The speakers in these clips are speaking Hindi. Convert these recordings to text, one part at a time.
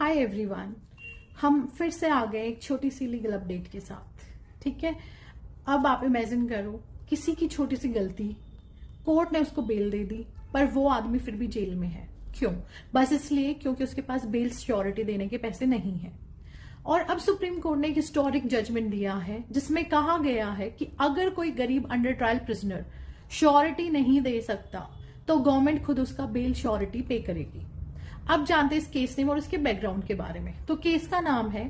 हाय एवरीवन, हम फिर से आ गए एक छोटी सी लीगल अपडेट के साथ। ठीक है, अब आप इमेजिन करो किसी की छोटी सी गलती, कोर्ट ने उसको बेल दे दी, पर वो आदमी फिर भी जेल में है। क्यों? बस इसलिए क्योंकि उसके पास बेल श्योरिटी देने के पैसे नहीं है। और अब सुप्रीम कोर्ट ने एक हिस्टोरिक जजमेंट दिया है जिसमें कहा गया है कि अगर कोई गरीब अंडर ट्रायल प्रिजनर श्योरिटी नहीं दे सकता तो गवर्नमेंट खुद उसका बेल श्योरिटी पे करेगी। अब जानते हैं इस केस नेम और इसके बैकग्राउंड के बारे में। तो केस का नाम है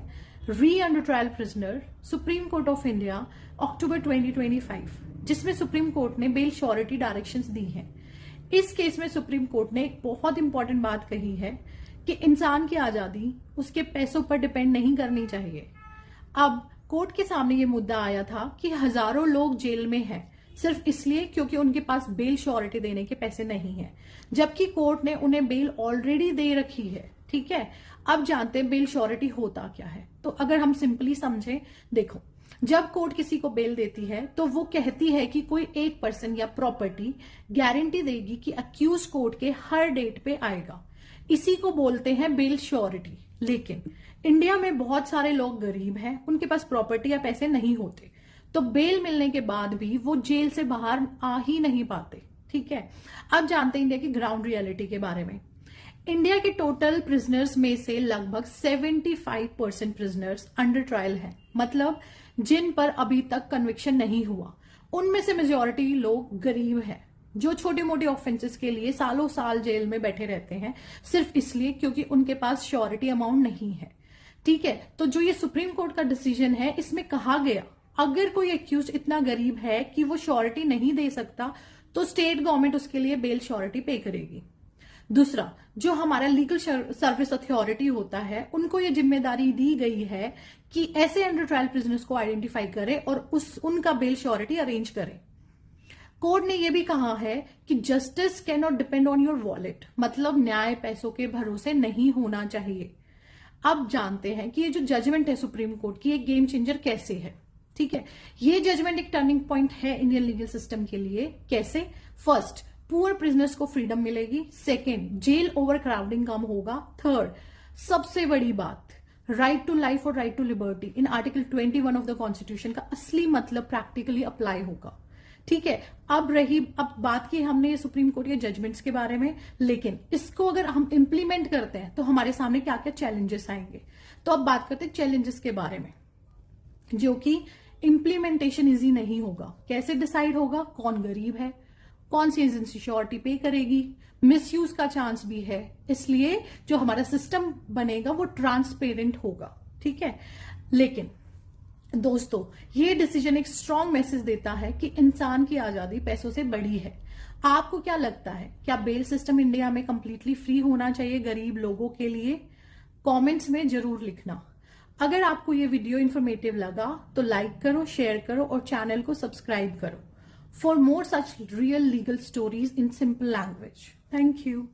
re under trial prisoner, Supreme Court of India, October 2025, जिसमें सुप्रीम कोर्ट ने बेल श्योरिटी डायरेक्शंस दी हैं। इस केस में सुप्रीम कोर्ट ने एक बहुत इंपॉर्टेंट बात कही है कि इंसान की आजादी उसके पैसों पर डिपेंड नहीं करनी चाहिए। अब कोर्ट के सामने ये मुद्दा आया था कि हजारों लोग जेल में हैं सिर्फ इसलिए क्योंकि उनके पास बेल श्योरिटी देने के पैसे नहीं है, जबकि कोर्ट ने उन्हें बेल ऑलरेडी दे रखी है। ठीक है, अब जानते हैं बेल श्योरिटी होता क्या है। तो अगर हम सिंपली समझें, देखो, जब कोर्ट किसी को बेल देती है तो वो कहती है कि कोई एक पर्सन या प्रॉपर्टी गारंटी देगी कि अक्यूज कोर्ट के हर डेट पे आएगा। इसी को बोलते हैं बेल श्योरिटी। लेकिन इंडिया में बहुत सारे लोग गरीब हैं, उनके पास प्रॉपर्टी या पैसे नहीं होते, तो बेल मिलने के बाद भी वो जेल से बाहर आ ही नहीं पाते। ठीक है, अब जानते हैं इंडिया की ग्राउंड रियलिटी के बारे में। इंडिया के टोटल प्रिजनर्स में से लगभग 75% प्रिजनर्स अंडर ट्रायल हैं, मतलब जिन पर अभी तक कन्विक्शन नहीं हुआ। उनमें से मेजॉरिटी लोग गरीब हैं जो छोटे मोटे ऑफेंसेस के लिए सालों साल जेल में बैठे रहते हैं सिर्फ इसलिए क्योंकि उनके पास श्योरिटी अमाउंट नहीं है। ठीक है, तो जो ये सुप्रीम कोर्ट का डिसीजन है, इसमें कहा गया अगर कोई एक्यूज इतना गरीब है कि वो श्योरिटी नहीं दे सकता तो स्टेट गवर्नमेंट उसके लिए बेल श्योरिटी पे करेगी। दूसरा, जो हमारा लीगल सर्विस अथॉरिटी होता है, उनको ये जिम्मेदारी दी गई है कि ऐसे अंडर ट्रायल प्रिजनर्स को आइडेंटिफाई करे और उनका बेल श्योरिटी अरेंज करे। कोर्ट ने यह भी कहा है कि justice can not depend on your wallet, मतलब न्याय पैसों के भरोसे नहीं होना चाहिए। अब जानते हैं कि ये जो जजमेंट है सुप्रीम कोर्ट की, एक गेम चेंजर कैसे है। ठीक है, ये जजमेंट एक टर्निंग पॉइंट है इंडियन लीगल सिस्टम के लिए। कैसे? फर्स्ट, पुअर प्रिजनर्स को फ्रीडम मिलेगी। सेकेंड, जेल ओवर क्राउडिंग कम होगा। थर्ड, सबसे बड़ी बात, राइट टू लाइफ और right to liberty in article 21 of the constitution का असली मतलब प्रैक्टिकली अप्लाई होगा। ठीक है, अब बात की हमने सुप्रीम कोर्ट के जजमेंट्स के बारे में, लेकिन इसको अगर हम इंप्लीमेंट करते हैं तो हमारे सामने क्या क्या चैलेंजेस आएंगे। तो अब बात करते हैं चैलेंजेस के बारे में, जो कि इंप्लीमेंटेशन इजी नहीं होगा। कैसे डिसाइड होगा कौन गरीब है, कौन सी एजेंसी श्योरिटी पे करेगी, मिसयूज का चांस भी है, इसलिए जो हमारा सिस्टम बनेगा वो ट्रांसपेरेंट होगा। ठीक है, लेकिन दोस्तों, ये डिसीजन एक स्ट्रॉन्ग मैसेज देता है कि इंसान की आजादी पैसों से बड़ी है। आपको क्या लगता है, क्या बेल सिस्टम इंडिया में कंप्लीटली फ्री होना चाहिए गरीब लोगों के लिए? कमेंट्स में जरूर लिखना। अगर आपको ये वीडियो इन्फॉर्मेटिव लगा तो लाइक करो, शेयर करो और चैनल को सब्सक्राइब करो for more such real legal stories in simple language. Thank you.